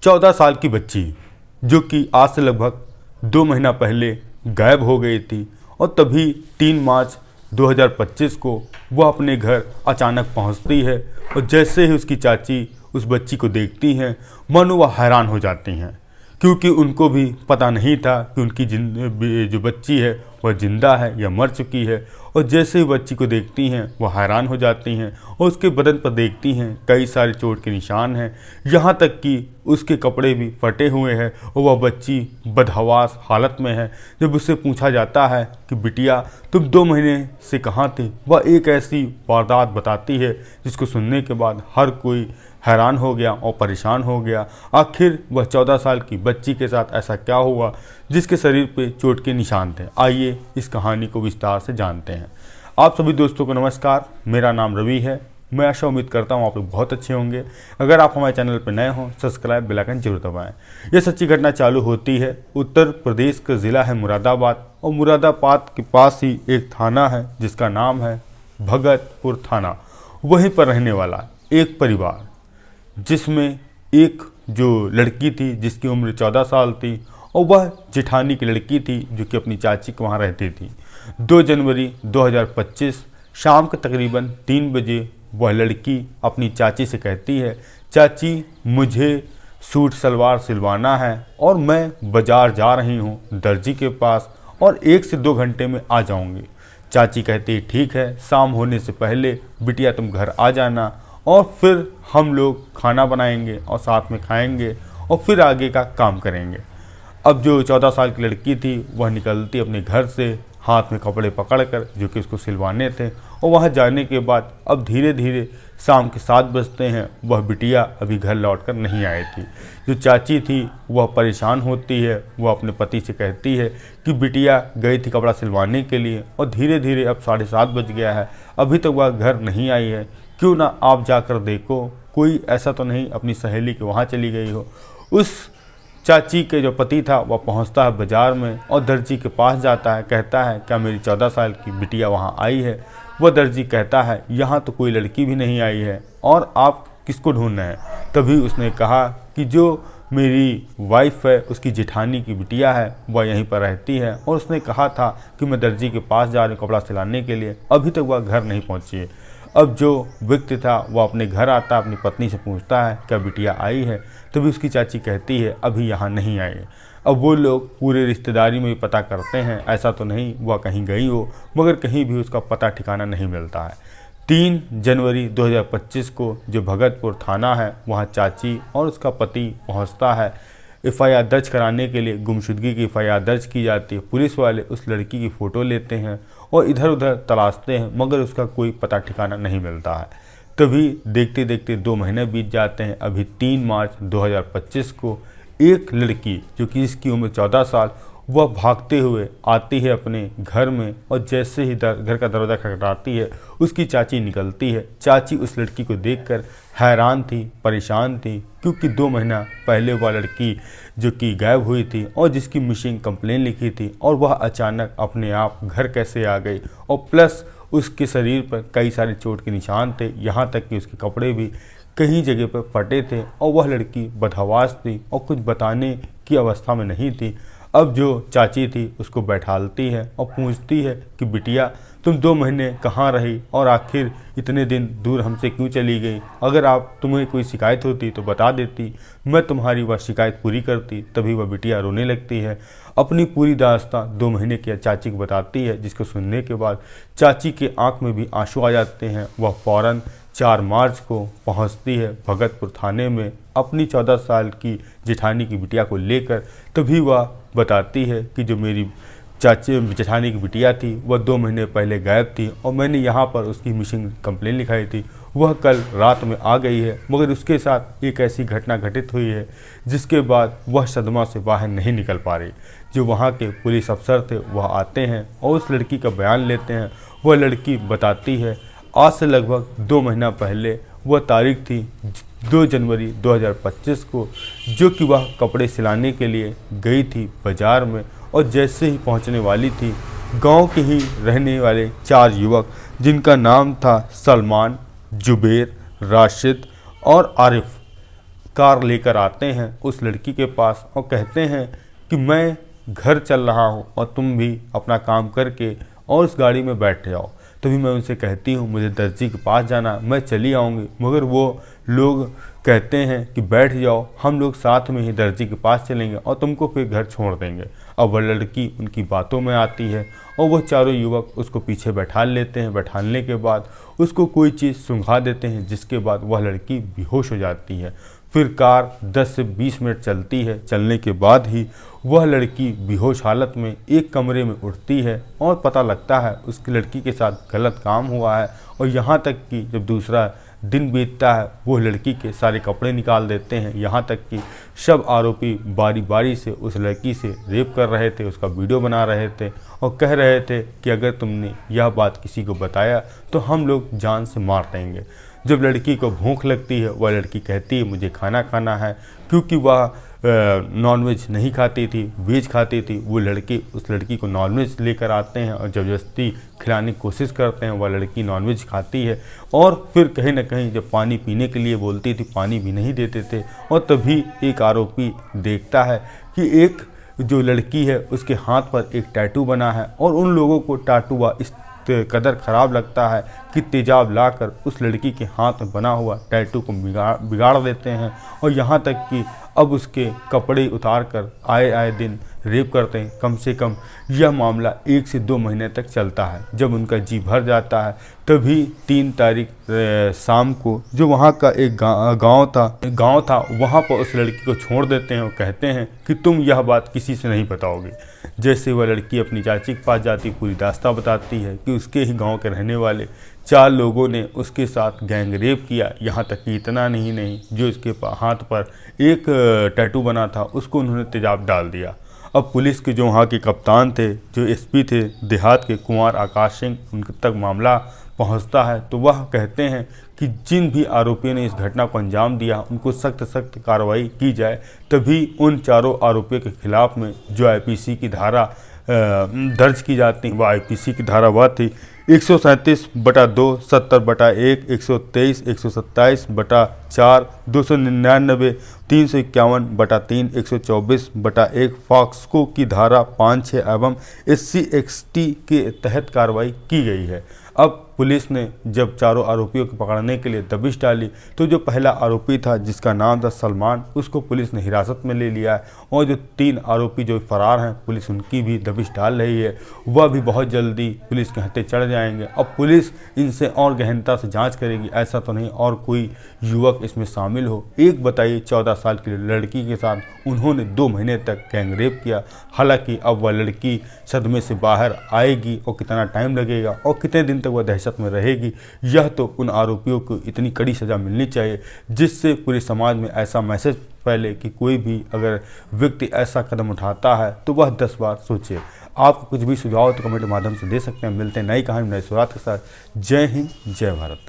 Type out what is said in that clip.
14 साल की बच्ची जो कि आज से लगभग 2 महीना पहले गायब हो गई थी और तभी 3 मार्च 2025 को वह अपने घर अचानक पहुंचती है और जैसे ही उसकी चाची उस बच्ची को देखती हैं मानो वह हैरान हो जाती हैं, क्योंकि उनको भी पता नहीं था कि उनकी जो बच्ची है वह जिंदा है या मर चुकी है। और जैसे ही बच्ची को देखती हैं वह हैरान हो जाती हैं और उसके बदन पर देखती हैं कई सारे चोट के निशान हैं, यहाँ तक कि उसके कपड़े भी फटे हुए हैं और वह बच्ची बदहवास हालत में है। जब उससे पूछा जाता है कि बिटिया तुम 2 महीने से कहाँ थे, वह एक ऐसी वारदात बताती है जिसको सुनने के बाद हर कोई हैरान हो गया और परेशान हो गया। आखिर वह 14 साल की बच्ची के साथ ऐसा क्या हुआ जिसके शरीर पे चोट के निशान थे। आइए इस कहानी को विस्तार से जानते हैं। आप सभी दोस्तों को नमस्कार, मेरा नाम रवि है। मैं आशा उम्मीद करता हूँ आप लोग बहुत अच्छे होंगे। अगर आप हमारे चैनल पर नए हों सब्सक्राइब बेल आइकन जरूर दबाएं। यह सच्ची घटना चालू होती है उत्तर प्रदेश का ज़िला है मुरादाबाद और मुरादाबाद के पास ही एक थाना है जिसका नाम है भगतपुर थाना। वहीं पर रहने वाला एक परिवार जिसमें एक जो लड़की थी जिसकी उम्र 14 साल थी और वह जेठानी की लड़की थी जो कि अपनी चाची के वहाँ रहती थी। 2 जनवरी 2025 शाम के तकरीबन 3 बजे वह लड़की अपनी चाची से कहती है, चाची मुझे सूट सलवार सिलवाना है और मैं बाज़ार जा रही हूँ दर्जी के पास और 1 से 2 घंटे में आ जाऊँगी। चाची कहती ठीक है, शाम होने से पहले बिटिया तुम घर आ जाना और फिर हम लोग खाना बनाएंगे और साथ में खाएंगे और फिर आगे का काम करेंगे। अब जो 14 साल की लड़की थी वह निकलती अपने घर से हाथ में कपड़े पकड़कर जो कि उसको सिलवाने थे और वहाँ जाने के बाद अब धीरे धीरे शाम के 7 बजते हैं, वह बिटिया अभी घर लौटकर नहीं आई थी। जो चाची थी वह परेशान होती है, वह अपने पति से कहती है कि बिटिया गई थी कपड़ा सिलवाने के लिए और धीरे धीरे अब 7:30 बज गया है, अभी तक वह घर नहीं आई है, क्यों ना आप जाकर देखो, कोई ऐसा तो नहीं अपनी सहेली के वहाँ चली गई हो। उस चाची के जो पति था वह पहुँचता है बाज़ार में और दर्जी के पास जाता है, कहता है क्या मेरी 14 साल की बिटिया वहाँ आई है। वह दर्जी कहता है यहाँ तो कोई लड़की भी नहीं आई है और आप किसको ढूंढ रहे हैं। तभी उसने कहा कि जो मेरी वाइफ है उसकी जेठानी की बिटिया है वह यहीं पर रहती है और उसने कहा था कि मैं दर्जी के पास जा रही हूँ कपड़ा सिलाने के लिए, अभी तक वह घर नहीं पहुँची है। अब जो व्यक्ति था वह अपने घर आता अपनी पत्नी से पूछता है क्या बिटिया आई है, तभी उसकी चाची कहती है अभी यहाँ नहीं आई है। अब वो लोग पूरे रिश्तेदारी में भी पता करते हैं, ऐसा तो नहीं वह कहीं गई हो, मगर कहीं भी उसका पता ठिकाना नहीं मिलता है। 3 जनवरी 2025 को जो भगतपुर थाना है वहाँ चाची और उसका पति पहुँचता है। एफआईआर दर्ज कराने के लिए गुमशुदगी की एफआईआर दर्ज की जाती है। पुलिस वाले उस लड़की की फ़ोटो लेते हैं और इधर उधर तलाशते हैं, मगर उसका कोई पता ठिकाना नहीं मिलता है। तभी देखते देखते 2 महीने बीत जाते हैं। अभी 3 मार्च 2025 को एक लड़की जो कि इसकी उम्र 14 साल वह भागते हुए आती है अपने घर में और जैसे ही घर का दरवाज़ा खटखटाती है उसकी चाची निकलती है। चाची उस लड़की को देखकर हैरान थी, परेशान थी, क्योंकि 2 महीना पहले वह लड़की जो कि गायब हुई थी और जिसकी मिसिंग कंप्लेन लिखी थी और वह अचानक अपने आप घर कैसे आ गई और प्लस उसके शरीर पर कई सारे चोट के निशान थे, यहाँ तक कि उसके कपड़े भी कहीं जगह पर फटे थे और वह लड़की बदहवास थी और कुछ बताने की अवस्था में नहीं थी। अब जो चाची थी उसको बैठालती है और पूछती है कि बिटिया तुम 2 महीने कहाँ रही और आखिर इतने दिन दूर हमसे क्यों चली गई, अगर तुम्हें कोई शिकायत होती तो बता देती, मैं तुम्हारी वह शिकायत पूरी करती। तभी वह बिटिया रोने लगती है, अपनी पूरी दास्तां 2 महीने की चाची को बताती है, जिसको सुनने के बाद चाची के आंख में भी आंसू आ जाते हैं। वह फ़ौरन 4 मार्च को पहुंचती है भगतपुर थाने में अपनी 14 साल की जेठानी की बिटिया को लेकर। तभी वह बताती है कि जो मेरी चाची जेठानी की बिटिया थी वह 2 महीने पहले गायब थी और मैंने यहाँ पर उसकी मिसिंग कंप्लेन लिखाई थी, वह कल रात में आ गई है, मगर उसके साथ एक ऐसी घटना घटित हुई है जिसके बाद वह सदमा से बाहर नहीं निकल पा रही। जो वहाँ के पुलिस अफसर थे वह आते हैं और उस लड़की का बयान लेते हैं। वह लड़की बताती है आज से लगभग 2 महीना पहले वह तारीख थी 2 जनवरी 2025 को, जो कि वह कपड़े सिलाने के लिए गई थी बाज़ार में और जैसे ही पहुंचने वाली थी गांव के ही रहने वाले 4 युवक जिनका नाम था सलमान, जुबेर, राशिद और आरिफ, कार लेकर आते हैं उस लड़की के पास और कहते हैं कि मैं घर चल रहा हूँ और तुम भी अपना काम करके और उस गाड़ी में बैठ जाओ। तभी मैं उनसे कहती हूँ मुझे दर्जी के पास जाना, मैं चली आऊँगी, मगर वो लोग कहते हैं कि बैठ जाओ, हम लोग साथ में ही दर्जी के पास चलेंगे और तुमको फिर घर छोड़ देंगे। अब वह लड़की उनकी बातों में आती है और वह चारों युवक उसको पीछे बैठा लेते हैं। बैठाने के बाद उसको कोई चीज़ सूंघा देते हैं, जिसके बाद वह लड़की बेहोश हो जाती है। फिर कार 10 से 20 मिनट चलती है। चलने के बाद ही वह लड़की बेहोश हालत में एक कमरे में उठती है और पता लगता है उसकी लड़की के साथ गलत काम हुआ है। और यहाँ तक कि जब दूसरा दिन बीतता है वो लड़की के सारे कपड़े निकाल देते हैं। यहाँ तक कि सब आरोपी बारी बारी से उस लड़की से रेप कर रहे थे, उसका वीडियो बना रहे थे और कह रहे थे कि अगर तुमने यह बात किसी को बताया तो हम लोग जान से मार देंगे। जब लड़की को भूख लगती है वह लड़की कहती है मुझे खाना खाना है, क्योंकि वह नॉनवेज नहीं खाती थी, वेज खाती थी। वो लड़के उस लड़की को नॉनवेज लेकर आते हैं और ज़बरदस्ती खिलाने की कोशिश करते हैं। वह लड़की नॉनवेज खाती है और फिर कहीं ना कहीं जब पानी पीने के लिए बोलती थी पानी भी नहीं देते थे। और तभी एक आरोपी देखता है कि एक जो लड़की है उसके हाथ पर एक टैटू बना है और उन लोगों को टैटू इस कदर ख़राब लगता है कि तेजाब लाकर उस लड़की के हाथ में बना हुआ टैटू को बिगाड़ देते हैं। और यहाँ तक कि अब उसके कपड़े उतार कर आए दिन रेप करते हैं। कम से कम यह मामला 1 से 2 महीने तक चलता है। जब उनका जी भर जाता है तभी 3 तारीख शाम को जो वहाँ का एक गांव था वहाँ पर उस लड़की को छोड़ देते हैं और कहते हैं कि तुम यह बात किसी से नहीं बताओगे। जैसे वह लड़की अपनी चाची के पास जाती पूरी दास्तां बताती है कि उसके ही गांव के रहने वाले 4 लोगों ने उसके साथ गैंग रेप किया। यहाँ तक कि इतना नहीं जो इसके हाथ पर एक टैटू बना था उसको उन्होंने तेजाब डाल दिया। अब पुलिस के जो वहाँ के कप्तान थे, जो एसपी थे देहात के कुमार आकाश सिंह, उनके तक मामला पहुँचता है तो वह कहते हैं कि जिन भी आरोपियों ने इस घटना को अंजाम दिया उनको सख्त कार्रवाई की जाए। तभी उन चारों आरोपियों के खिलाफ में जो आईपीसी की धारा दर्ज की जाती है वह आईपीसी की धारा वह थी 137/2, 70/1, 123, 127/4, 299, 351/3, 124/1 पॉक्सो की धारा 5, 6 एवं SC/ST के तहत कार्रवाई की गई है। अब पुलिस ने जब चारों आरोपियों को पकड़ने के लिए दबिश डाली तो जो पहला आरोपी था जिसका नाम था सलमान, उसको पुलिस ने हिरासत में ले लिया है। और जो 3 आरोपी जो फरार हैं पुलिस उनकी भी दबिश डाल रही है, वह भी बहुत जल्दी पुलिस के हत्थे चढ़ जाएंगे। अब पुलिस इनसे और गहनता से जांच करेगी, ऐसा तो नहीं और कोई युवक इसमें शामिल हो। एक बताइए 14 साल की लड़की के साथ उन्होंने 2 महीने तक गैंग रेप किया। हालांकि अब वह लड़की सदमे से बाहर आएगी और कितना टाइम लगेगा और कितने दिन तक वह दहशत में रहेगी, यह तो उन आरोपियों को इतनी कड़ी सज़ा मिलनी चाहिए जिससे पूरे समाज में ऐसा मैसेज फैले कि कोई भी अगर व्यक्ति ऐसा कदम उठाता है तो वह 10 बार सोचे। आपको कुछ भी सुझाव तो कमेंट के माध्यम से दे सकते हैं। मिलते हैं नई कहानी नए सुराग के साथ। जय हिंद, जय भारत।